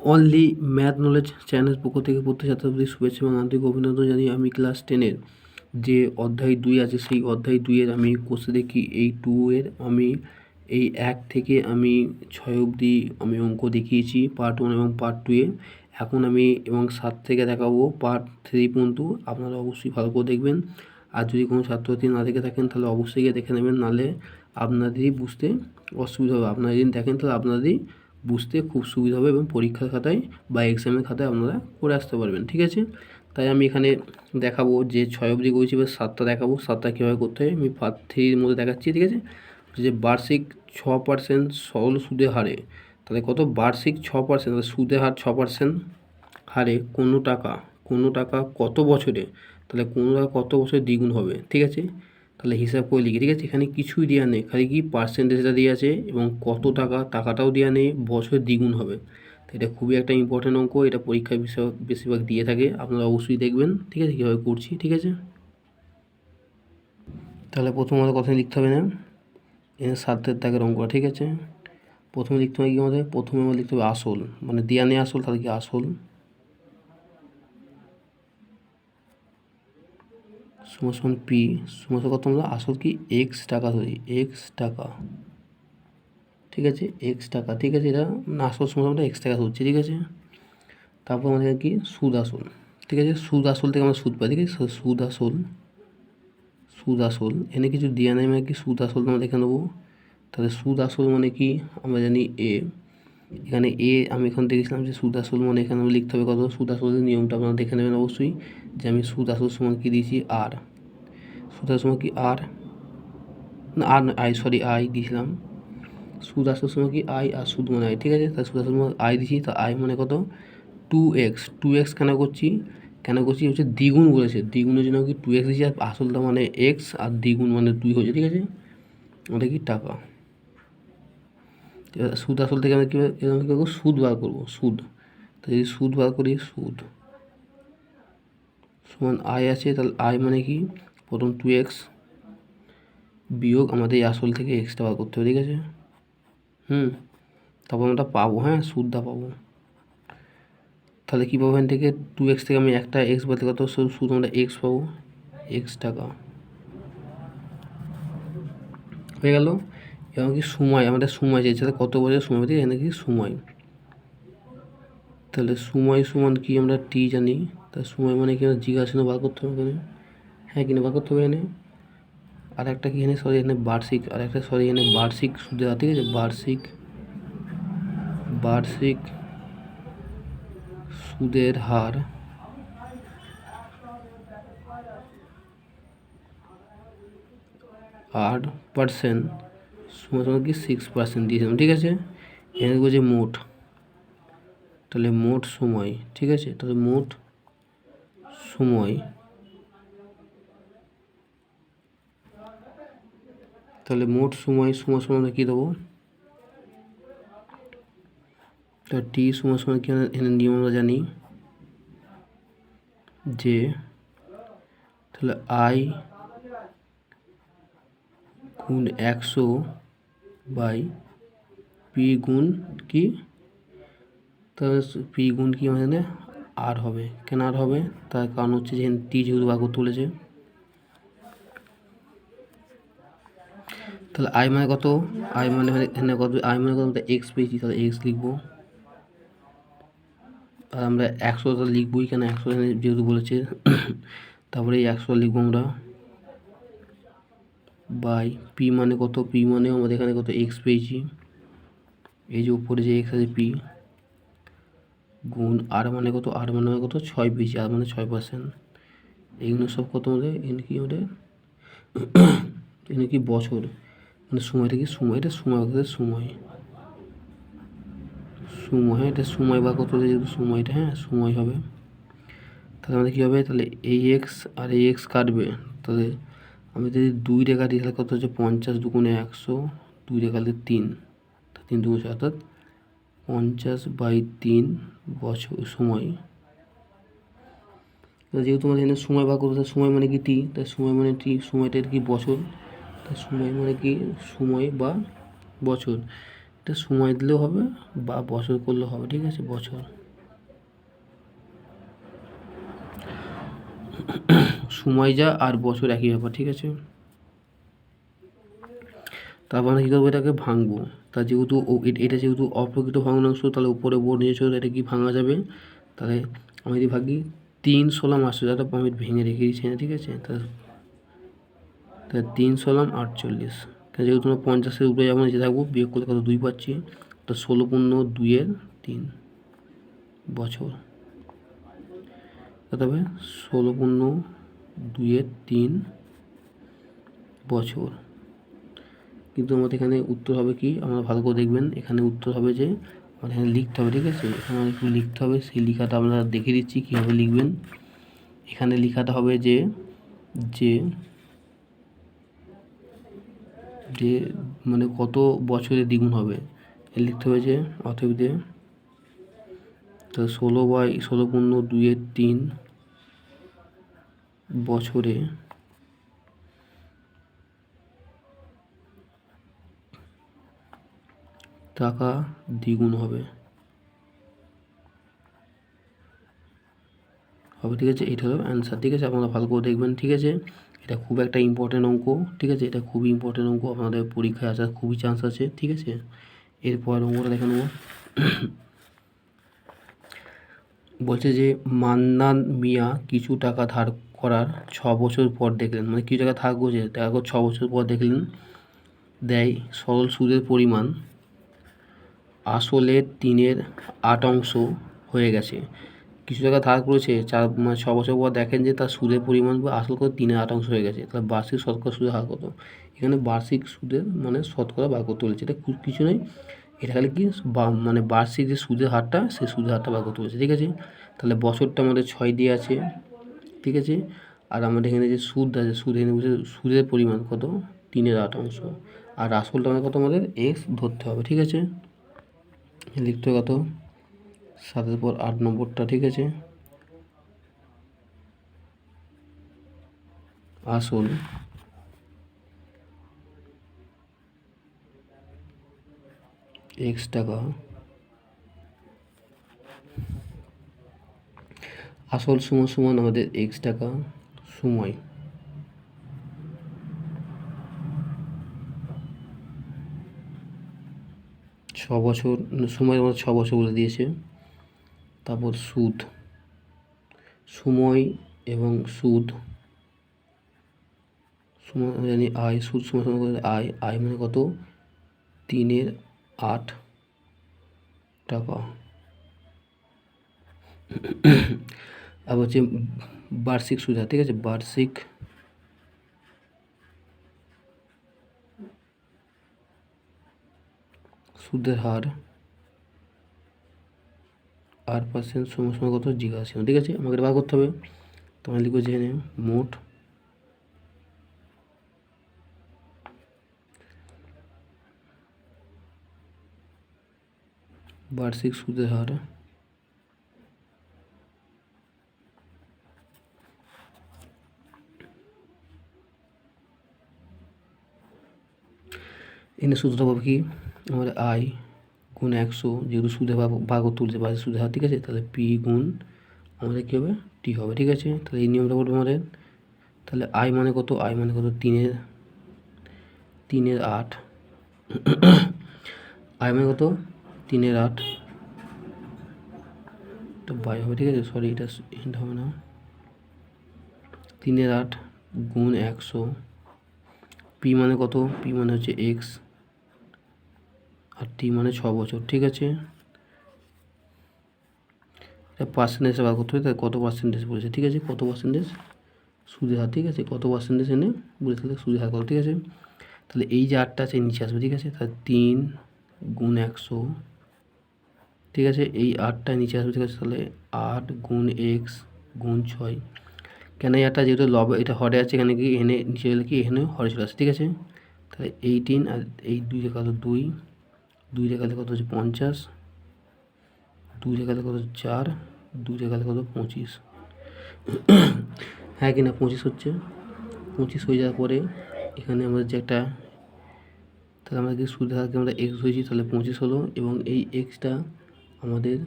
Only math knowledge channel পক্ষ থেকে প্রত্যেক ছাত্রছাত্রীদের শুভেচ্ছা এবং আন্তরিক অভিনন্দন জানিয়ে আমি ক্লাস 10-এর যে অধ্যায় 2 আছে সেই অধ্যায় 2-এর আমি কোর্সে দেখি এই 2-এর আমি এই 1 থেকে আমি 6 অবধি আমি অঙ্ক দেখিয়েছি পার্ট 1 এবং পার্ট 2-এ। এখন আমি এবং 7 থেকে দেখাবো পার্ট 3 পর্যন্ত। আপনারা অবশ্যই ভালো করে দেখবেন। আর যদি কোনো ছাত্রছাত্রী না দেখে থাকেন তাহলে অবশ্যই গিয়ে দেখে নেবেন, নাহলে আপনাদেরই বুঝতে অসুবিধা হবে। আপনারা যদি দেখেন তাহলে আপনাদেরই বুঝতে খুব সুবিধা হবে এবং পরীক্ষার খাতায় বা এক্সামের খাতায় আপনারা করে আসতে পারবেন, ঠিক আছে। তাই আমি এখানে দেখাবো যে 6 অবধি করেছি, এবার 7টা দেখাবো। 7টা কীভাবে করতে হয় আমি পার্ট 3-র মধ্যে দেখাচ্ছি, ঠিক আছে। যে বার্ষিক 6% সরল সুদের হারে, তাহলে কত বার্ষিক 6%, তাহলে সুদের হার 6% হারে কোনো টাকা কত বছরে, তাহলে কোনো টাকা কত বছরে দ্বিগুণ হবে, ঠিক আছে। তাহলে হিসাব করে লিখি, ঠিক আছে। এখানে কিছুই দেওয়া নেই, খালি কি পার্সেন্টেজটা দেওয়া আছে এবং কত টাকাটাও দেওয়া নেই, বছরে দ্বিগুণ হবে। তো এটা খুবই একটা ইম্পর্টেন্ট অঙ্ক, এটা পরীক্ষায় বেশিরভাগ দিয়ে থাকে, আপনারা অবশ্যই দেখবেন, ঠিক আছে, কীভাবে করছি, ঠিক আছে। তাহলে প্রথম আমাদের কথা লিখতে হবে না, এখানে 7-এর দাগের অঙ্ক, ঠিক আছে। প্রথমে লিখতে হবে কি আমাদের, প্রথমে আমাদের লিখতে হবে আসল, মানে দেওয়া নেই আসল, তাহলে কি আসল সমান পি সমান কত, আমরা আসল কি এক্স টাকা ধরি, এক্স টাকা, ঠিক আছে, এক্স টাকা, ঠিক আছে। এটা মানে আসল সমান আমরা এক্স টাকা ধরছি, ঠিক আছে। তারপর আমাদের কি সুদ আসল, ঠিক আছে। সুদ আসল থেকে আমরা সুদ পাই, ঠিক আছে। সুদ আসল এনে কিছু দেওয়া নেই, মানে কি সুদ আসল আমরা দেখে নেবো। তাহলে সুদ আসল মানে কি আমরা জানি এ, এখানে এ আমি এখন দেখেছিলাম যে সুদ আসল মানে এখানে আমরা লিখতে হবে কত, সুদ আসলের নিয়মটা আপনারা দেখে নেবেন অবশ্যই, যে আমি সুদ আসল সমান কি দিয়েছি আর, সুদ আসল সমান কি আর না আর আই দিয়েছিলাম। সুদ আসল সময় কি আই আর সুদ মানে আই, ঠিক আছে। তাই সুদ আসল সময় আই দিয়েছি, তা আই মানে কত 2x কেন করছি হচ্ছে দ্বিগুণ বলেছে, দ্বিগুণের জন্য কি 2x দিয়েছি, আর আসলটা মানে এক্স আর দ্বিগুণ মানে 2 হয়েছে, ঠিক আছে। ওটা কি টাকা। সুদ আসল থেকে আমরা কীভাবে করবো, সুদ বার করবো, সুদ। তো যদি সুদ বার করি, সুদ সমান আই আছে, তাহলে আই মানে কি প্রথম 2x বিয়োগ আমাদের এই আসল থেকে এক্সটা বার করতে হবে, ঠিক আছে। তারপর আমরা পাবো, হ্যাঁ, সুদটা পাবো। তাহলে কী পাবো, এখান থেকে 2x থেকে আমি একটা এক্স বলতে কত সুদ আমরা এক্স পাবো, এক্স টাকা হয়ে গেল। এবং কি সময়, আমাদের সময় চাইছে, তাহলে কত বছর সময় পাচ্ছি, এখানে কি সময়, তাহলে সময় সমান কি আমরা টি জানি, তাহলে সময় মানে কি জিজ্ঞাসা বার করতে হবে এখানে, হ্যাঁ কিনা বার করতে হবে এখানে। আর একটা কি এখানে এখানে বার্ষিক, আর একটা এখানে বার্ষিক সুদের হার, ঠিক আছে, বার্ষিক সুদের হার 8% সমান কি 6% দিয়েছিলাম, ঠিক আছে। এখানে বলছে মোট, তাহলে মোট সময়, ঠিক আছে। তাহলে মোট সময়, সমান আমরা কী দেবো, তাহলে টি সমান কি এখানে নিয়ম আমরা জানি যে, তাহলে আই গুণ 100 বাই পি গুণ কি, তাহলে পি গুণ কি মানে আর হবে, কেন আর হবে, তার কারণ হচ্ছে যে টি যেহেতু বার করতে বলেছে। তাহলে আই মানে কত, আই মানে এখানে কত, আই মানে কত আমরা এক্স পেয়েছি, তাহলে এক্স লিখবো। আর আমরা 100 লিখবই, কেন 100 এখানে যেহেতু বলেছে। তারপরে এই 100 লিখবো আমরা বাই পি মানে কত, পি মানে আমাদের এখানে কত এক্স পেয়েছি, এই যে উপরে যে এক্স আছে পি গুণ আর মানে কত, আর মানে কত 6 পেয়েছি, আর মানে 6%। এইগুলো সব কত আমাদের এখানে কি আমাদের এখানে কি বছর, মানে সময়টা কি সময়টা সময় সময় এটা সময় বা কত যেহেতু সময়টা, হ্যাঁ সময় হবে। তাহলে আমাদের কী হবে, তাহলে এই এক্স আর এই এক্স কাটবে, তাহলে আমি যদি 2 কাটি তাহলে কত হচ্ছে 50 দুগুণে 100, 2 কাটলে 3, 3 দুগুণে অর্থাৎ 50/3 বছর সময়। যেহেতু আমাদের এখানে সময় বা করতে, সময় মানে কি টি, তাই সময় মানে টি, সময়টার কি বছর, তাই সময় মানে কি সময় বা বছর। এটা সময় দিলেও হবে বা বছর করলেও হবে, ঠিক আছে, বছর। সময় যা আর বছর একই ব্যাপার, ঠিক আছে। তারপর আমরা কী করবো, এটাকে ভাঙবো। তা যেহেতু এটা যেহেতু অপ্রকৃত ভগ্নাংশ, তাহলে উপরে বোর্ড নিয়েছে, এটা কি ভাঙা যাবে? তাহলে আমি যদি ভাগি 3 × 16 যাতে আমি ভেঙে রেখে দিচ্ছি না, ঠিক আছে। তাহলে 3 × 16 = 48। যেহেতু আমরা 50-এর উপরে যখন নিচে থাকবো, বিয়োগ করলে কত 2 পাচ্ছি, তো 16×2=3 বছর। কত হবে? 16×2=3 বছর। কিন্তু আমাদের এখানে উত্তর হবে কি, আমরা ভালো করে দেখবেন, এখানে উত্তর হবে যে আমাদের এখানে লিখতে হবে, ঠিক আছে। এখানে একটু লিখতে হবে, সেই লেখাটা আমরা দেখে দিচ্ছি কীভাবে লিখবেন। এখানে লেখাটা হবে যে যে যে মানে কত বছরে দ্বিগুণ হবে, লিখতে হবে যে অতএব যে, তো 16/16×2=3 বছরে টাকা দ্বিগুণ হবে, ঠিক আছে। এটা হলো অ্যান্সার, ঠিক আছে। আপনারা ভালো করে দেখবেন, ঠিক আছে। এটা খুব একটা ইম্পর্টেন্ট অঙ্ক, ঠিক আছে। এটা খুবই ইম্পর্টেন্ট অঙ্ক, আপনাদের পরীক্ষায় আসার খুবই চান্স আছে, ঠিক আছে। এরপর অঙ্কটা দেখে নেব। বলছে যে মান্নান মিয়া কিছু টাকা ধার করার 6 বছর পর দেখলেন, মানে কিছু টাকা ধার করছে, তারপর 6 বছর পর দেখলেন দেয় সরল সুদের পরিমাণ আসলে 3/8 হয়ে গেছে। কিছু টাকা ধার করেছে, 6 বছর পর দেখেন যে তার সুদের পরিমাণ বা আসল কত 3/8 হয়ে গেছে। তাহলে বার্ষিক শতকরা সুদের হার কত? এখানে বার্ষিক সুদের মানে শতকরা বার করতে বলেছে। এটা কিছু নয়, এটা খালি কি মানে বার্ষিক যে সুদের হারটা, সেই সুদের হারটা বার করতে বলেছে, ঠিক আছে। তাহলে বছরটা আমাদের 6 দিয়ে আছে, ঠিক আছে। আর আমাদের এখানে যে সুদ আছে, সুদ এখানে বলছে সুদের পরিমাণ কত, 3/8, আর আসলটা আমাদের কত, আমাদের এক্স ধরতে হবে, ঠিক আছে। লিখতে হবে কত, 7-এর পর 8 নম্বরটা, ঠিক আছে। আসল x টাকা, আসল সমান আমাদের x টাকা সময়, বছর সময় আমাদের 6 বছর বলে দিয়েছে। তারপর সুদ, সময় এবং সুদ সমান জানি আয়, সুদ সমান আয় মানে কত, 3/8 টাকা। আবার হচ্ছে বার্ষিক সুদ হার, ঠিক আছে। বার্ষিক সুদের হার 8% সমান কত, 0.80, ঠিক আছে। আমাকে বার করতে হবে, তোমার লিখবো যে মোট বার্ষিক সুদের হার এখানে সূত্রটা পাবো কি, আমাদের আই গুণ 100, যেহেতু সুদে ভাগ তুলছে বার্ষিক সুদের হার, ঠিক আছে। তাহলে পি গুণ আমাদের কী হবে, টি হবে, ঠিক আছে। তাহলে এই নিয়মটা করবো আমাদের। তাহলে আই মানে কত, 3/8, আই মানে কত, 3/8, তো বাই হবে, ঠিক আছে। সরি, এটা হবে না, 3/8 গুণ 100, পি মানে কত, পি মানে হচ্ছে এক্স, আর টি মানে 6 বছর, ঠিক আছে। এটা পার্সেন্টেজ বার করতে হবে, তাই কত পার্সেন্টেজ বলেছে, ঠিক আছে। কত পার্সেন্টেজ সুদের হার, ঠিক আছে। কত পার্সেন্টেজ এনে বলেছে, তাহলে সুদের হার কত, ঠিক আছে। তাহলে এই যে 8টা আছে নিচে আসবে, ঠিক আছে। তাহলে 3 গুণ 100, ঠিক আছে। এই 8টা নিচে আসবে, ঠিক আছে। তাহলে 8 গুণ এক্স গুণ 6, কেন এই 8টা যেহেতু এটা হরে আছে, এখানে কি এনে নিচে গেলে কি এখানে হরে চলে আসে, ঠিক আছে। তাহলে 18 আর এই 2 রেখা কত, 2 রেখা কত হচ্ছে 50, 2 রেখা কত 4, 2 রেখা কত 25, হ্যাঁ কিনা 25 হচ্ছে। 25 হয়ে যাওয়ার পরে এখানে আমাদের যে একটা তাহলে আমরা কি সুদের হারকে আমরা এক্স ধরেছি, তাহলে 25 হলো, এবং এই এক্সটা আমাদের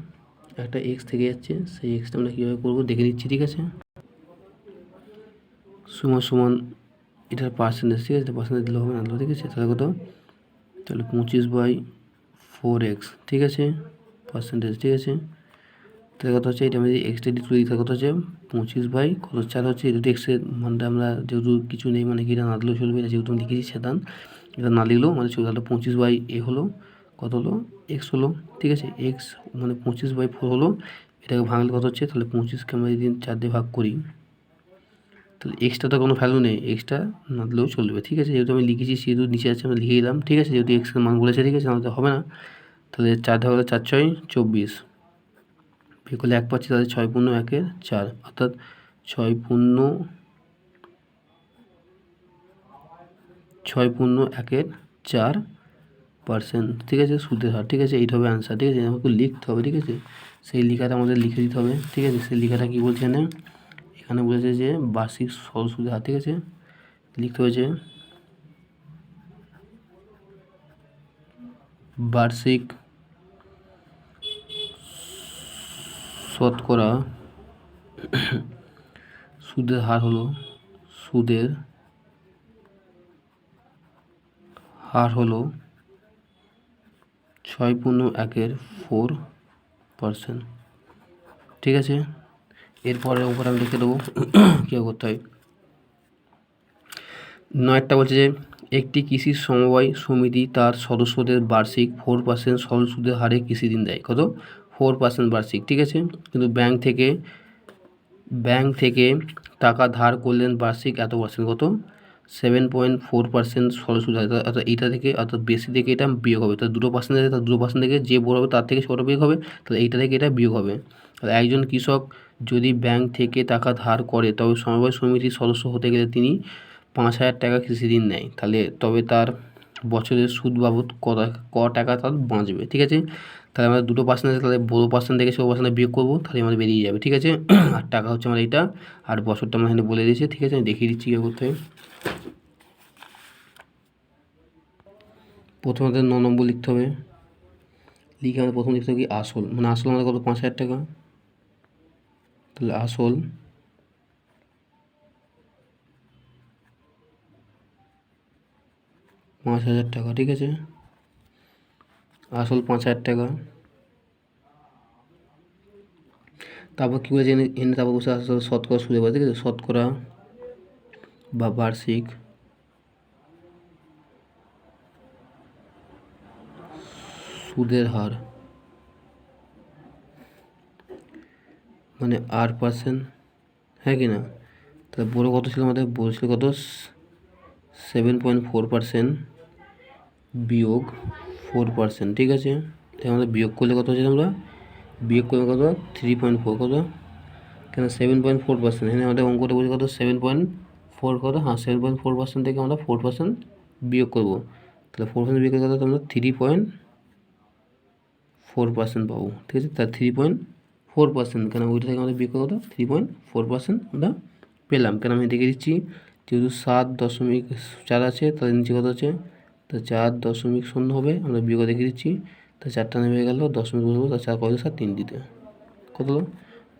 একটা এক্স থেকে যাচ্ছে, সেই এক্সটা আমরা কীভাবে করবো দেখে নিচ্ছি। ঠিক আছে, সমান সমান এটার পার্সেন্টেজ, ঠিক আছে, পার্সেন্টেজ দিলে হবে না, ঠিক আছে, তাহলে কত, তাহলে 25/4x, ঠিক আছে, পার্সেন্টেজ, ঠিক আছে, তাহলে কত হচ্ছে, এটা আমি যদি এক্সটা তুলে দিই, কত হচ্ছে 25/4 হচ্ছে, এই দুটো এক্সের মানটা আমরা যেহেতু কিছু নেই মানে কি এটা না দিলেও চলবে, এটা যেহেতু আমি লিখেছি সেদান, এটা না লিখলেও মানে চলবে, তাহলে 25/a হলো কত হলো এক্স হলো, ঠিক আছে, এক্স মানে 25/4 হলো, এটাকে ভাঙলে কত হচ্ছে, তাহলে 25কে আমরা যদি 4 দিয়ে ভাগ করি, তাহলে এক্সটা তো কোনো ভ্যালু নেই, এক্সটা না দিলেও চলবে, ঠিক আছে, যেহেতু আমি লিখেছি সেহেতু নিচে আছে আমরা লিখে দিলাম, ঠিক আছে, যেহেতু এক্সের মান বলেছে, ঠিক আছে, আমাদের হবে না, তাহলে 4 ভাগ হলে 4 6 24, বিয়োগ করলে 1 পাচ্ছি, তাহলে 6/1 অর্থাৎ 6/1 ঠিক আছে, সুদের হার, ঠিক আছে, এইটা হবে অ্যান্সার, ঠিক আছে, আমাকে লিখতে হবে, ঠিক আছে, সেই লেখাটা আমাদের লিখে দিতে হবে, ঠিক আছে, সেই লেখাটা কী বলছে এখানে বলেছে যে বার্ষিক সরল সুদের হার, ঠিক আছে, লিখতে হয়েছে বার্ষিক শতকরা সুদের হার হলো 6/1 ঠিক আছে, এরপরে উপরে আমি লিখে দেবো কী করতে হয়। 9টা বলছে যে একটি কৃষি সমবায় সমিতি তার সদস্যদের বার্ষিক 4% সরল সুদের হারে কৃষি ঋণ দেয়, কত 4% বার্ষিক, ঠিক আছে, কিন্তু ব্যাংক থেকে টাকা ধার করলেন বার্ষিক এত পার্সেন্ট, কত 7.4% সরল সুদ হারে, অর্থাৎ এইটা থেকে অর্থাৎ বেশি থেকে এটা বিয়োগ হবে, তাহলে 2% আছে, তার 2% থেকে যে বড় হবে তার থেকে ছোটো বিয়োগ হবে, তাহলে এইটা থেকে এটা বিয়োগ হবে। তাহলে একজন কৃষক যদি ব্যাংক থেকে টাকা ধার করে তবে সমবায় সমিতির সদস্য হতে গেলে তিনি 5,000 টাকা কৃষি ঋণ নেয়, তাহলে তবে তার বছরের সুদ বাবদ ক টাকা তার বাঁচবে, ঠিক আছে, তাহলে আমরা 2% আছে, তাহলে বড়ো পার্সেন্ট থেকে 6% বিয়োগ করবো, তাহলে আমাদের বেরিয়ে যাবে, ঠিক আছে, আর টাকা হচ্ছে আমার এইটা, আর বছরটা আমার এখানে বলে দিয়েছে, ঠিক আছে, আমি দেখিয়ে দিচ্ছি কী করতে হয়। প্রথমে 9 নম্বর লিখতে হবে, লিখে আমাদের প্রথম লিখতে হবে কি আসল, মানে আসল আমাদের কত 5,000 টাকা, তাহলে আসল 5,000 টাকা, ঠিক আছে, আসল 5,000 টাকা, তারপর কী বলেছে এনে তারপর বসে আসল শতকরা সুদের হার, ঠিক আছে, শতকরা বা বার্ষিক সুদের হার মানে R%, হ্যাঁ কি না, তাহলে বড়ো কত ছিল আমাদের, বড়ো ছিল কত 7.4% বিয়োগ 4%, ঠিক আছে, তাই আমাদের বিয়োগ করলে কত হচ্ছে, আমরা বিয়োগ করলে কত 3.4, কত কেন 7.4%, এখানে আমাদের অঙ্কটা বলছে কত 7.4, কত হ্যাঁ 7.4% থেকে আমরা 4% বিয়োগ করবো, তাহলে 4% বিয়োগ করলে কত আমরা 3.4% পাবো, ঠিক আছে, তার 3.4%, কেন ওইটা থেকে আমাদের বিয়োগ কত 3.4% আমরা পেলাম, কেন আমি দেখে দিচ্ছি, যেহেতু 7.4 আছে তাহলে নিচে কত আছে, তা 4.0 হবে, আমরা বিয়োগ দেখে দিচ্ছি, তা 4টা নেমে গেল, দশমিক বসবো, তা 4 কত 7 3 দিতে কত হলো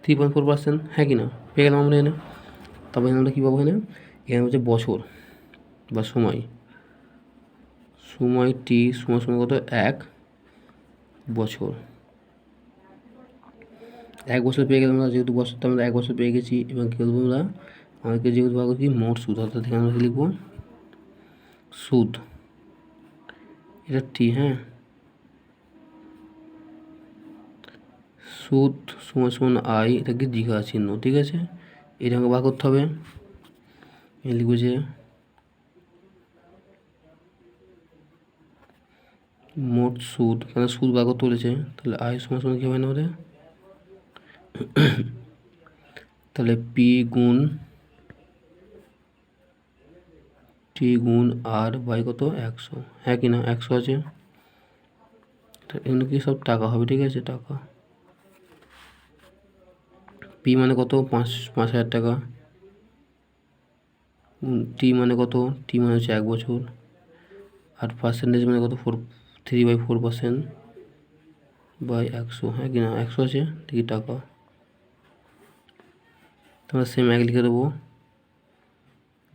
3.4%, হ্যাঁ কি না, পেয়ে গেলাম আমরা এনে। তারপর এখানে আমরা কী পাবো, এখানে হচ্ছে বছর বা সময়টি সময় কত 1 বছর, 1 বছর পেয়ে গেলাম আমরা, যেহেতু বছরটা আমরা 1 বছর পেয়ে গেছি, এবং কী বলবো আমরা আমাদেরকে যেহেতু পাবো কি মোট সুদ, অর্থাৎ এখানে আমরা লিখবো সুদ, এটা হ্যাঁ, সুদ সমান আয়, এটাকে জিজ্ঞাসা চিহ্ন, ঠিক আছে, এটা আমাকে বার করতে হবে, লিখবো যে মোট সুদ, কেন সুদ বার করতে বলেছে, তাহলে আয় সমান কী হবে না আমাদের, তাহলে P গুণ T গুণ R বাই কত 100, হ্যাঁ কি না 100 আছে, এগুলো কি সব টাকা হবে, ঠিক আছে, টাকা, P মানে কত 5,000 টাকা, T মানে কত, T মানে হচ্ছে 1 বছর, আর পার্সেন্টেজ মানে কত 3/4% বাই 100, হ্যাঁ কি না 100 আছে, দেখি টাকা, তোমরা সেম 1 লিখে দেবো,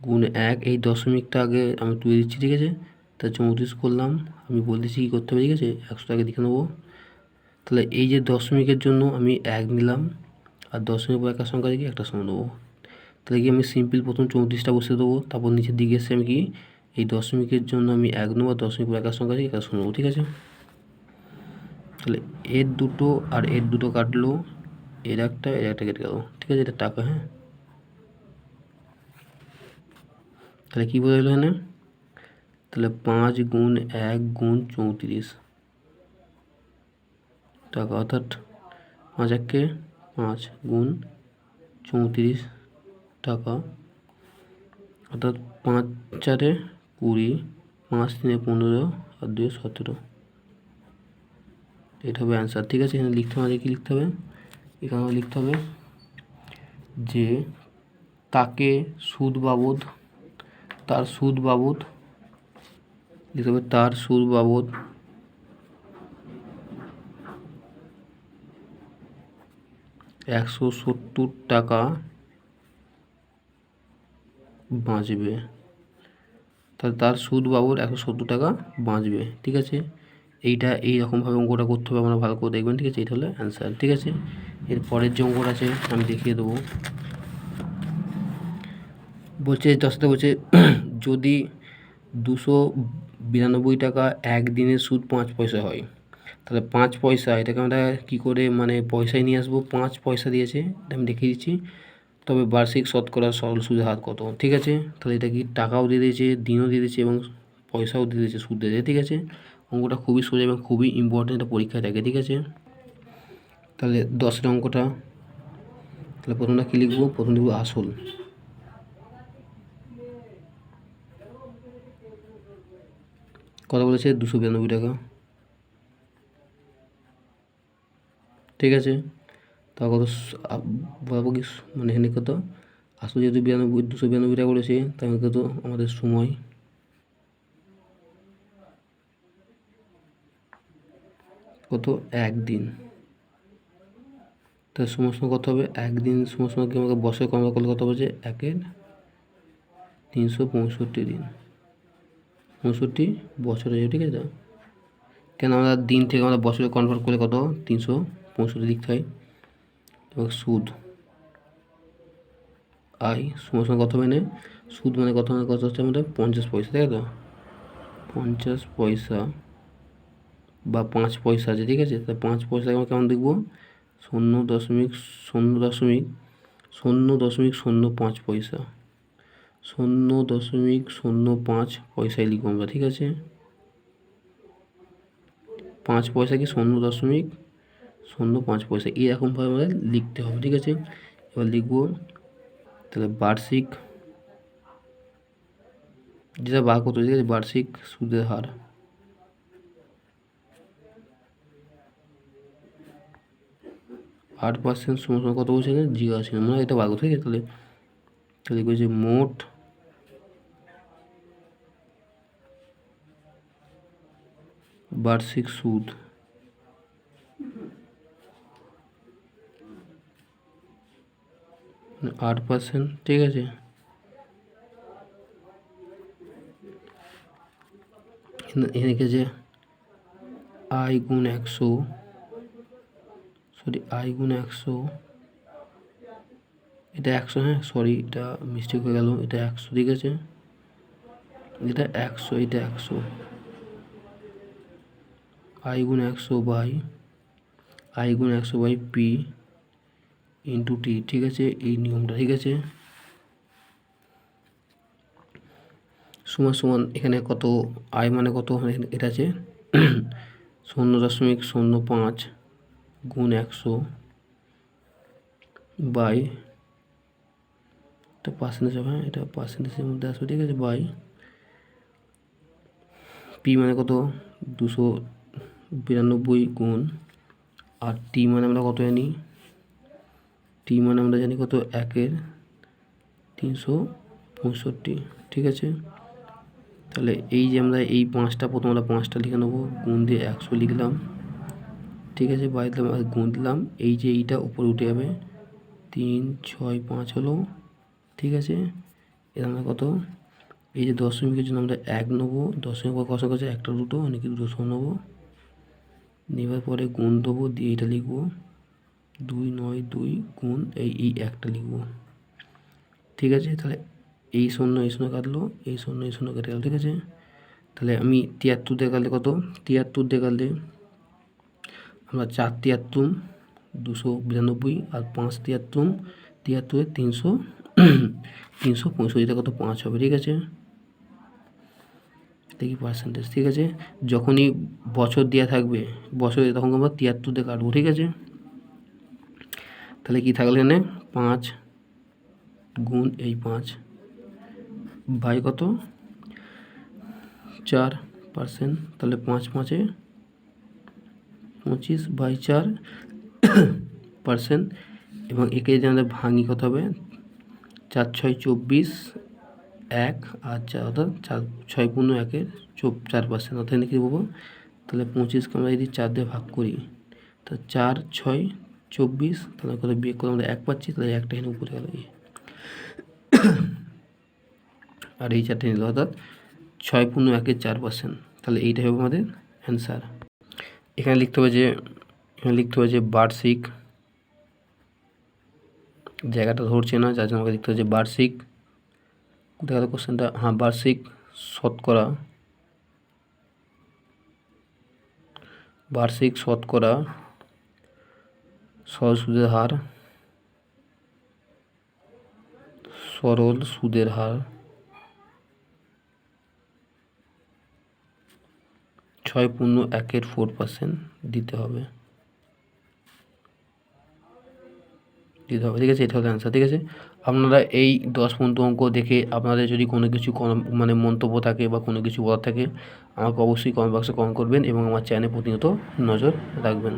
গুণ 1, এই দশমিকটা আগে আমি তুলে দিচ্ছি, ঠিক আছে। তা 34 করলাম, আমি বলতেছি কী করতে হবে, ঠিক আছে, 100 আগে লিখে নেবো। তাহলে এই যে দশমিকের জন্য আমি 1 নিলাম, আর দশমিক পর একটা সংখ্যা দেখি একটা সংখ্যা দেবো। তাহলে কি আমি সিম্পল প্রথম 34টা বসে দেবো, তারপর নিচের দিকে এসে আমি কি এই দশমিকের জন্য আমি 1 নেবো, আর দশমিক পর একটা সংখ্যা দেখি একটা সংখ্যা নেবো, ঠিক আছে। তাহলে এর দুটো আর এর দুটো কাটলো, এর একটা কেটে গেল, ঠিক আছে, এটা টাকা, হ্যাঁ। তাহলে কী বোঝা গেল এখানে, তাহলে 5 গুণ 1 গুণ 34 টাকা, অর্থাৎ 5 1 5 গুণ 34 টাকা, অর্থাৎ 5 4 20, 5 3 15 আর 2 17, এটা হবে অ্যান্সার, ঠিক আছে। এখানে লিখতে হবে, কী লিখতে হবে, এখানে লিখতে হবে যে তাকে সুদ বাবদ, তার সুদ বাবদ লিখতে হবে, তার সুদ বাবদ 170 টাকা বাঁচবে, তাহলে তার সুদ বাবদ 170 টাকা বাঁচবে, ঠিক আছে। এইটা এইরকমভাবে অঙ্কটা করতে হবে, আমরা ভালো করে দেখবেন, ঠিক আছে। এটা হলো অ্যান্সার, ঠিক আছে। এর পরের যে অঙ্কটা আছে আমি দেখিয়ে দেবো। বলছে দশটা বলছে যদি 292 টাকা একদিনের সুদ 5 পয়সা হয়, তাহলে 5 পয়সা এটাকে আমরা কী করে মানে পয়সায় নিয়ে আসবো, 5 পয়সা দিয়েছে, এটা আমি দেখিয়ে দিচ্ছি। তবে বার্ষিক শতকরা সরল সুদের হার কত, ঠিক আছে। তাহলে এটা কি টাকাও দিয়ে দিয়েছে, দিনও দিয়ে দিয়েছে এবং পয়সাও দিয়ে দিয়েছে, সুদ দিয়ে দিয়েছে, ঠিক আছে। অঙ্কটা খুবই সোজা এবং খুবই ইম্পর্টেন্ট, এটা পরীক্ষায় থাকে, ঠিক আছে। তাহলে 10 অঙ্কটা, তাহলে প্রথমটা কী লিখবো, প্রথম লিখবো আসল, কত বলেছে 292 টাকা, ঠিক আছে। তা কত বলবো কি মানে এখানে কত আসল, যেহেতু 292 টাকা বলেছে, তাই কত আমাদের সময় কত 1 দিন, তার সময় কত হবে 1 দিন, সময় কি আমাকে বছরে কমা করলে কত বলছে 1 365 দিন, 65 বছর আছে, ঠিক আছে। কেন আমরা দিন থেকে আমরা বছরে কনভার্ট করে কত 365 লিখতে হয়। এবং সুদ আয় সময় কত মানে সুদ মানে কত হচ্ছে আমাদের 50 পয়সা, তাই তো 50 পয়সা বা 5 পয়সা আছে, ঠিক আছে। তাই 5 পয়সাকে আমরা কেমন দেখবো, 0.05 পয়সা, 0.05 পয়সায় লিখবো আমরা, ঠিক আছে। 5 পয়সা কি 0.05 পয়সা, এরকমভাবে আমাদের লিখতে হবে, ঠিক আছে। এবার লিখবো তাহলে বার্ষিক, যেটা বার করতে, ঠিক আছে, বার্ষিক সুদের হার, আট পার্সেন্ট সময় কত বলছে না, জিরো আছে, মনে হয় এটা বার করতে, ঠিক আছে। তাহলে তাহলে বলছে মোট বার্ষিক সুদ 8%, ঠিক আছে। এখানে কি আছে আই গুণ 100, এটা 100, হ্যাঁ সরি এটা মিস্টেক হয়ে গেল, এটা 100, ঠিক আছে, এটা 100, এটা 100, আই গুণ 100 বাই পি ইন্টু টি, ঠিক আছে, এই নিয়মটা, ঠিক আছে। সমান এখানে কত আই মানে কত, এটা আছে 0.05 গুণ 100 বাই, এটা পার্সেন্টেজ হবে, হ্যাঁ এটা পার্সেন্টেজের মধ্যে আসবে, ঠিক আছে, বাই পি মানে কত 292 গুণ, আর টি মানে আমরা কত জানি, টি মানে আমরা জানি কত 1 365, ঠিক আছে। তাহলে এই যে আমরা এই 5টা প্রথম আমরা 5টা লিখে নেবো, গুণ দিয়ে 100 লিখলাম, ঠিক আছে, বাইরে দিলাম আর গুণ দিলাম, এই যে এইটা উপরে উঠে যাবে, 3 6 5 হলো, ঠিক আছে। এর আমরা কত, এই যে দশমিকের জন্য আমরা 1 নেবো, দশমিক কষা কষা একটা দুটো নাকি দুটো শো নেবো, নেবার পরে গুণ দেবো, দিয়ে এইটা লিখবো 2 9 2 গুণ এই একটা লিখবো, ঠিক আছে। তাহলে এই শূন্য কাটলো, এই শূন্য কেটে গেল, ঠিক আছে। তাহলে আমি 73 দিয়ে কাটলে কত, 73 দিয়ে কাটলে আমরা 4 73 292 আর 5 73 73 300 365 কত 5 হবে, ঠিক আছে। দেখি পার্সেন্টেজ, ঠিক আছে। যখনই বছর দেওয়া থাকবে বছরে তখন আমরা 73 দিয়ে কাটবো, ঠিক আছে। তাহলে কি থাকলে এখানে 5 গুণ এই 5 বাই কত 4%, তাহলে 5 5 25 বাই 4%, এবং একে যদি আমাদের ভাঙি কত হবে 4 6 24 1 আর 4 অর্থাৎ 4 6 পূর্ণ 1-এর 4%, অর্থাৎ কী বলবো, তাহলে 25কে আমরা যদি 4 দিয়ে ভাগ করি তা 4 6 24, তাহলে কত বিয়োগ করে আমরা 1 পাচ্ছি, তাহলে একটা এখানে উপরে গেল, আর এই 4টা নিল, অর্থাৎ 6 পূর্ণ 1-এর 4%, তাহলে এইটাই হবে আমাদের অ্যান্সার। এখানে লিখতে হবে যে বার্ষিক, জায়গাটা ধরছে না যার জন্য আমাকে লিখতে হবে যে বার্ষিক, কোথায় গেল কোশ্চেনটা, হ্যাঁ বার্ষিক শতকরা সরল সুদের হার 6 পূর্ণ 1-এর 4% দিতে হবে, ঠিক আছে। এটা হলো অ্যান্সার, ঠিক আছে। আপনারা এই 10 পর্যন্ত অঙ্ক দেখে আপনাদের যদি কোনো কিছু মানে মন্তব্য থাকে বা কোনো কিছু বলার থাকে আমাকে অবশ্যই কমেন্ট বক্সে কমেন্ট করবেন এবং আমার চ্যানেলে প্রতিনিয়ত নজর রাখবেন।